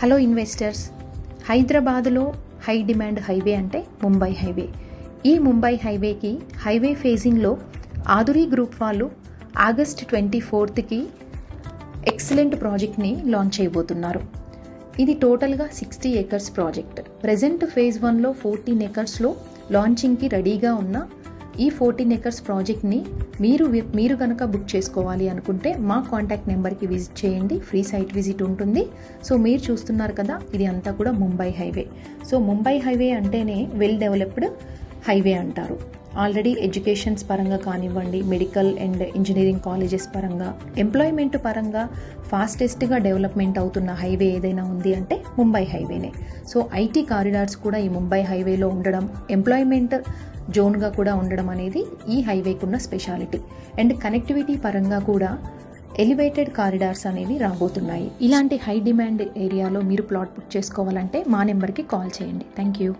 Hello investors, హైదరాబాదులో high demand highway అంటే Mumbai highway. ఈ ముంబై హైవేకి హైవే ఫేజింగ్లో ఆదురి గ్రూప్ వాళ్ళు ఆగస్ట్ 24కి ఎక్సలెంట్ ప్రాజెక్ట్ని లాంచ్ చేయబోతున్నారు. ఇది టోటల్గా 60 acres ప్రాజెక్ట్. ప్రజెంట్ ఫేజ్ 1లో 14 acresలో లాంచింగ్కి రెడీగా ఉన్న ఈ 14 acres ప్రాజెక్ట్ని మీరు కనుక బుక్ చేసుకోవాలి అనుకుంటే మా కాంటాక్ట్ నెంబర్కి విజిట్ చేయండి. ఫ్రీ సైట్ విజిట్ ఉంటుంది. సో మీరు చూస్తున్నారు కదా, ఇది అంతా కూడా Mumbai highway. So Mumbai highway అంటేనే వెల్ డెవలప్డ్ హైవే అంటారు. ఆల్రెడీ ఎడ్యుకేషన్స్ పరంగా కానివ్వండి, మెడికల్ అండ్ ఇంజనీరింగ్ కాలేజెస్ పరంగా, ఎంప్లాయ్మెంట్ పరంగా ఫాస్టెస్ట్గా డెవలప్మెంట్ అవుతున్న హైవే ఏదైనా ఉంది అంటే ముంబై హైవేనే. సో ఐటీ కారిడార్స్ కూడా ఈ ముంబై హైవేలో ఉండడం, ఎంప్లాయ్మెంట్ జోన్గా కూడా ఉండడం అనేది ఈ హైవేకి ఉన్న స్పెషాలిటీ. అండ్ కనెక్టివిటీ పరంగా కూడా ఎలివేటెడ్ కారిడార్స్ అనేవి రాబోతున్నాయి. ఇలాంటి హై డిమాండ్ ఏరియాలో మీరు ప్లాట్ బుక్ చేసుకోవాలంటే మా నెంబర్కి కాల్ చేయండి. Thank you.